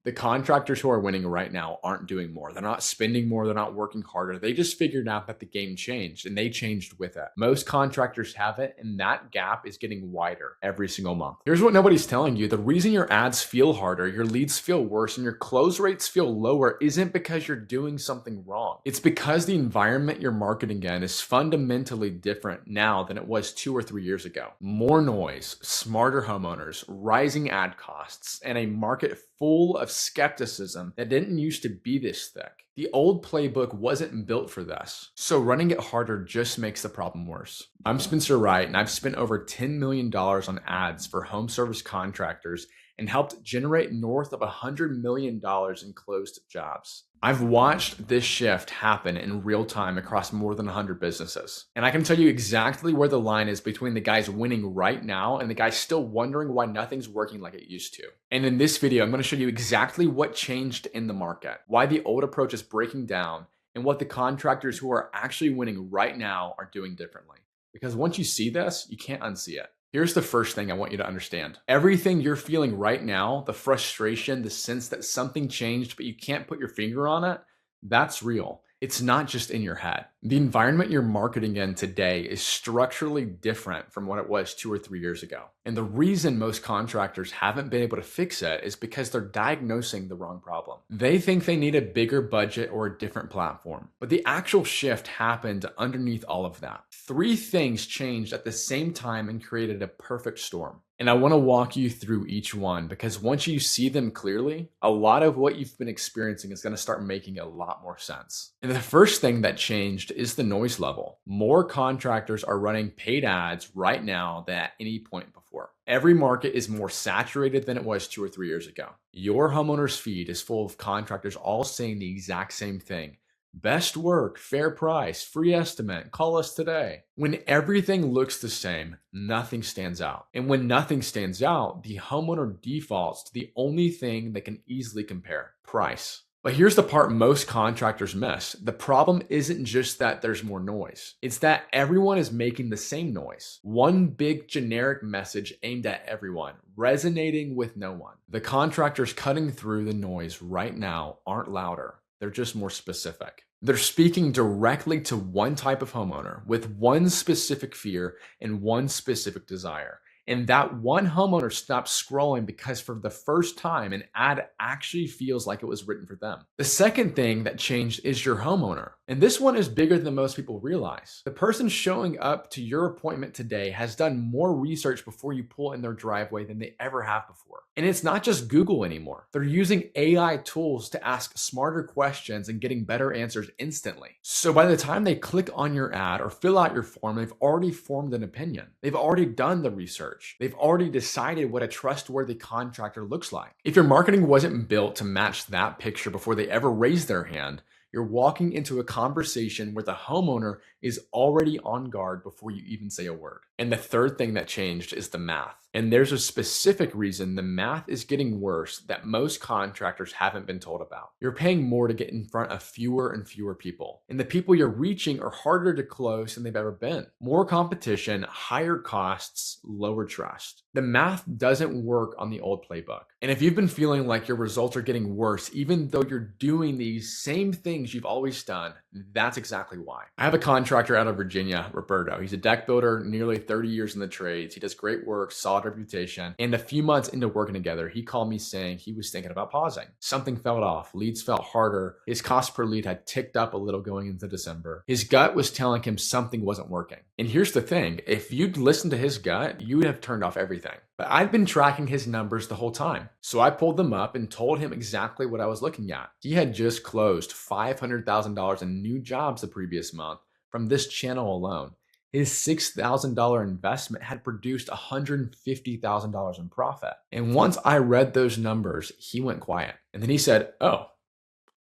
The contractors who are winning right now aren't doing more. They're not spending more. They're not working harder. They just figured out that the game changed and they changed with it. Most contractors haven't, and that gap is getting wider every single month. Here's what nobody's telling you. The reason your ads feel harder, your leads feel worse, and your close rates feel lower isn't because you're doing something wrong. It's because the environment you're marketing in is fundamentally different now than it was 2 or 3 years ago. More noise, smarter homeowners, rising ad costs, and a market full of skepticism that didn't used to be this thick. The old playbook wasn't built for this, so running it harder just makes the problem worse. I'm Spencer Wright, and I've spent over $10 million on ads for home service contractors and helped generate north of $100 million in closed jobs. I've watched this shift happen in real time across more than 100 businesses. And I can tell you exactly where the line is between the guys winning right now and the guys still wondering why nothing's working like it used to. And in this video, I'm going to show you exactly what changed in the market, why the old approach is breaking down, and what the contractors who are actually winning right now are doing differently. Because once you see this, you can't unsee it. Here's the first thing I want you to understand. Everything you're feeling right now, the frustration, the sense that something changed but you can't put your finger on it, that's real. It's not just in your head. The environment you're marketing in today is structurally different from what it was 2 or 3 years ago. And the reason most contractors haven't been able to fix it is because they're diagnosing the wrong problem. They think they need a bigger budget or a different platform. But the actual shift happened underneath all of that. 3 things changed at the same time and created a perfect storm. And I want to walk you through each one because once you see them clearly, a lot of what you've been experiencing is going to start making a lot more sense. And the first thing that changed is the noise level. More contractors are running paid ads right now than at any point before. Every market is more saturated than it was 2 or 3 years ago. Your homeowner's feed is full of contractors all saying the exact same thing. Best work, fair price, free estimate, call us today. When everything looks the same, nothing stands out. And when nothing stands out, the homeowner defaults to the only thing they can easily compare: price. But here's the part most contractors miss. The problem isn't just that there's more noise. It's that everyone is making the same noise. One big generic message aimed at everyone, resonating with no one. The contractors cutting through the noise right now aren't louder. They're just more specific. They're speaking directly to one type of homeowner with one specific fear and one specific desire. And that one homeowner stops scrolling because for the first time, an ad actually feels like it was written for them. The second thing that changed is your homeowner. And this one is bigger than most people realize. The person showing up to your appointment today has done more research before you pull in their driveway than they ever have before. And it's not just Google anymore. They're using AI tools to ask smarter questions and getting better answers instantly. So by the time they click on your ad or fill out your form, they've already formed an opinion. They've already done the research. They've already decided what a trustworthy contractor looks like. If your marketing wasn't built to match that picture before they ever raise their hand, you're walking into a conversation where the homeowner is already on guard before you even say a word. And the third thing that changed is the math. And there's a specific reason the math is getting worse that most contractors haven't been told about. You're paying more to get in front of fewer and fewer people. And the people you're reaching are harder to close than they've ever been. More competition, higher costs, lower trust. The math doesn't work on the old playbook. And if you've been feeling like your results are getting worse, even though you're doing these same things you've always done, that's exactly why. I have a contractor out of Virginia, Roberto. He's a deck builder, nearly 30 years in the trades. He does great work, solid reputation. And a few months into working together, he called me saying he was thinking about pausing. Something felt off. Leads felt harder. His cost per lead had ticked up a little going into December. His gut was telling him something wasn't working. And here's the thing. If you'd listened to his gut, you would have turned off everything. But I'd been tracking his numbers the whole time. So I pulled them up and told him exactly what I was looking at. He had just closed $500,000 in new jobs the previous month from this channel alone. His $6,000 investment had produced $150,000 in profit. And once I read those numbers, he went quiet. And then he said, "Oh,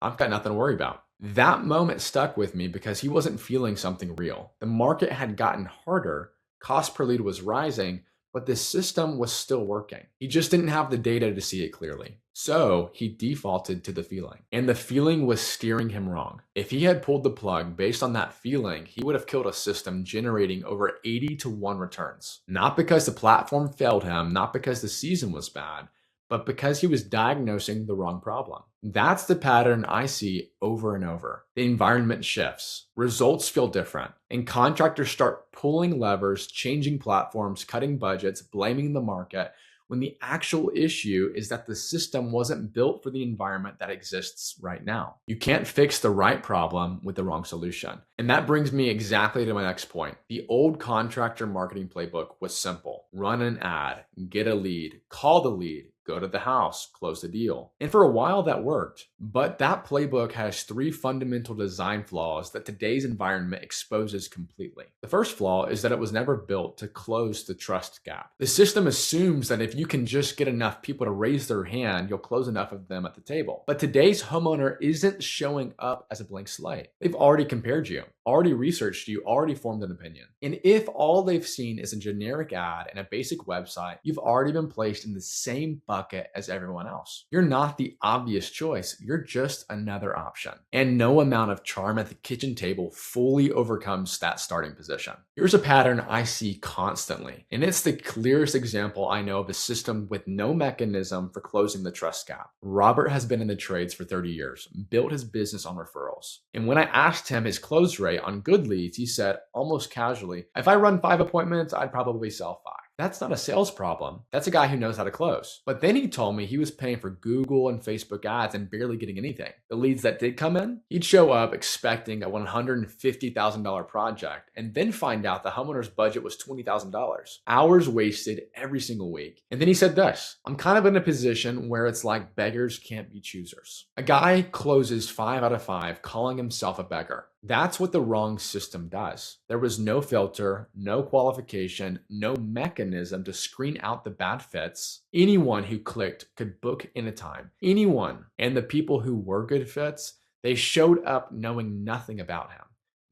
I've got nothing to worry about." That moment stuck with me because he wasn't feeling something real. The market had gotten harder, cost per lead was rising, but the system was still working. He just didn't have the data to see it clearly. So he defaulted to the feeling, and the feeling was steering him wrong. If he had pulled the plug based on that feeling, he would have killed a system generating over 80 to 1 returns. Not because the platform failed him, not because the season was bad, but because he was diagnosing the wrong problem. That's the pattern I see over and over. The environment shifts, results feel different, and contractors start pulling levers, changing platforms, cutting budgets, blaming the market, when the actual issue is that the system wasn't built for the environment that exists right now. You can't fix the right problem with the wrong solution. And that brings me exactly to my next point. The old contractor marketing playbook was simple. Run an ad, get a lead, call the lead, go to the house, close the deal. And for a while that worked. But that playbook has three fundamental design flaws that today's environment exposes completely. The first flaw is that it was never built to close the trust gap. The system assumes that if you can just get enough people to raise their hand, you'll close enough of them at the table. But today's homeowner isn't showing up as a blank slate. They've already compared you, already researched you, already formed an opinion. And if all they've seen is a generic ad and a basic website, you've already been placed in the same bucket as everyone else. You're not the obvious choice. You're just another option. And no amount of charm at the kitchen table fully overcomes that starting position. Here's a pattern I see constantly, and it's the clearest example I know of a system with no mechanism for closing the trust gap. Robert has been in the trades for 30 years, built his business on referrals. And when I asked him his close rate on good leads, he said almost casually, if I run 5 appointments, I'd probably sell 5. That's not a sales problem. That's a guy who knows how to close. But then he told me he was paying for Google and Facebook ads and barely getting anything. The leads that did come in, he'd show up expecting a $150,000 project and then find out the homeowner's budget was $20,000. Hours wasted every single week. And then he said this, I'm kind of in a position where it's like beggars can't be choosers. A guy closes 5 out of 5 calling himself a beggar. That's what the wrong system does. There was no filter, no qualification, no mechanism to screen out the bad fits. Anyone who clicked could book in a time. Anyone. And the people who were good fits, they showed up knowing nothing about him.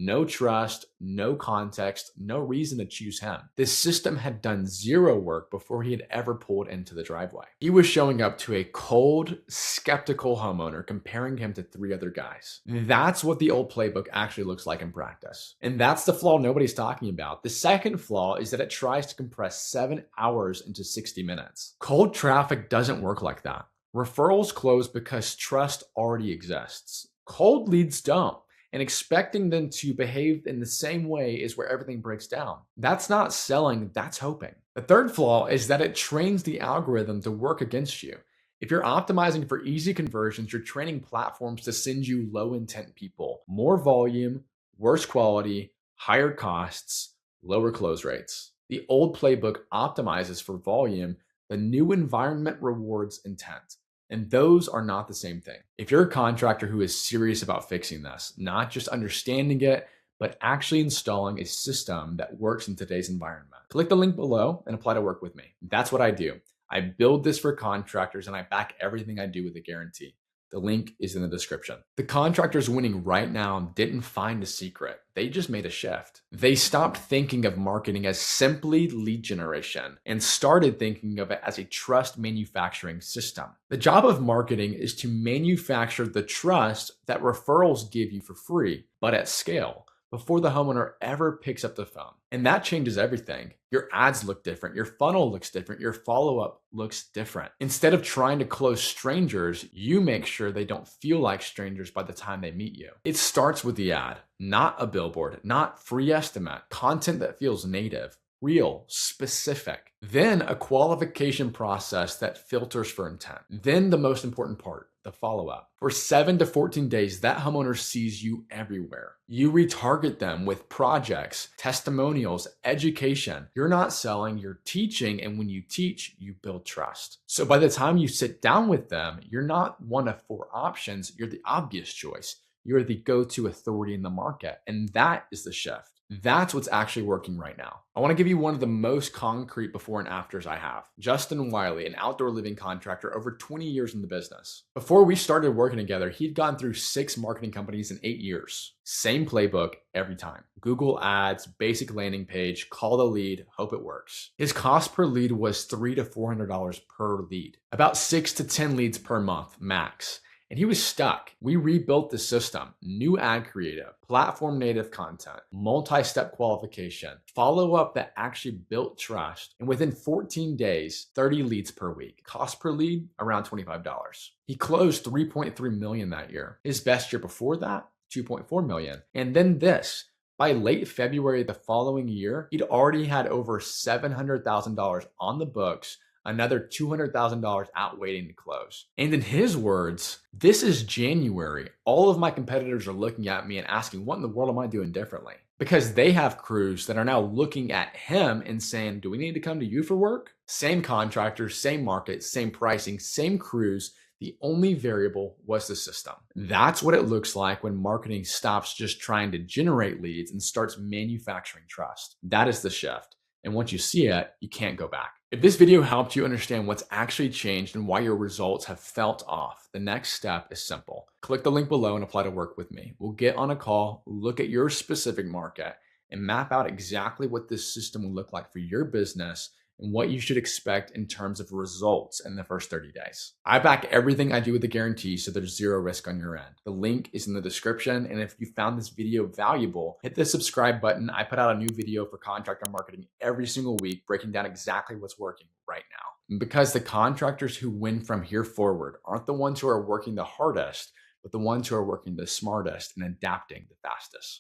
No trust, no context, no reason to choose him. This system had done zero work before he had ever pulled into the driveway. He was showing up to a cold, skeptical homeowner, comparing him to 3 other guys. That's what the old playbook actually looks like in practice. And that's the flaw nobody's talking about. The second flaw is that it tries to compress 7 hours into 60 minutes. Cold traffic doesn't work like that. Referrals close because trust already exists. Cold leads don't. And expecting them to behave in the same way is where everything breaks down. That's not selling, that's hoping. The third flaw is that it trains the algorithm to work against you. If you're optimizing for easy conversions, you're training platforms to send you low intent people, more volume, worse quality, higher costs, lower close rates. The old playbook optimizes for volume. The new environment rewards intent. And those are not the same thing. If you're a contractor who is serious about fixing this, not just understanding it, but actually installing a system that works in today's environment, click the link below and apply to work with me. That's what I do. I build this for contractors and I back everything I do with a guarantee. The link is in the description. The contractors winning right now didn't find a secret. They just made a shift. They stopped thinking of marketing as simply lead generation and started thinking of it as a trust manufacturing system. The job of marketing is to manufacture the trust that referrals give you for free, but at scale, before the homeowner ever picks up the phone. And that changes everything. Your ads look different. Your funnel looks different. Your follow-up looks different. Instead of trying to close strangers, you make sure they don't feel like strangers by the time they meet you. It starts with the ad, not a billboard, not free estimate, content that feels native, real, specific. Then a qualification process that filters for intent. Then the most important part, the follow-up. For 7 to 14 days, that homeowner sees you everywhere. You retarget them with projects, testimonials, education. You're not selling, you're teaching, and when you teach, you build trust. So by the time you sit down with them, you're not one of 4 options, you're the obvious choice. You're the go-to authority in the market, and that is the shift. That's what's actually working right now. I want to give you one of the most concrete before and afters I have. Justin Wiley, an outdoor living contractor, over 20 years in the business. Before we started working together, he'd gone through 6 marketing companies in 8 years. Same playbook every time. Google ads, basic landing page, call the lead, hope it works. His cost per lead was $300 to $400 per lead. About 6 to 10 leads per month, max. And he was stuck. We rebuilt the system, new ad creative, platform native content, multi step qualification, follow up that actually built trust. And within 14 days, 30 leads per week, cost per lead around $25. He closed 3.3 million that year. His best year before that, 2.4 million. And then this. By late February the following year, he'd already had over $700,000 on the books, another $200,000 out waiting to close. And in his words, this is January. All of my competitors are looking at me and asking, what in the world am I doing differently? Because they have crews that are now looking at him and saying, do we need to come to you for work? Same contractors, same market, same pricing, same crews. The only variable was the system. That's what it looks like when marketing stops just trying to generate leads and starts manufacturing trust. That is the shift. And once you see it, you can't go back. If this video helped you understand what's actually changed and why your results have felt off, the next step is simple. Click the link below and apply to work with me. We'll get on a call, look at your specific market, and map out exactly what this system will look like for your business and what you should expect in terms of results in the first 30 days. I back everything I do with a guarantee, so there's zero risk on your end. The link is in the description. And if you found this video valuable, hit the subscribe button. I put out a new video for contractor marketing every single week, breaking down exactly what's working right now. Because the contractors who win from here forward aren't the ones who are working the hardest, but the ones who are working the smartest and adapting the fastest.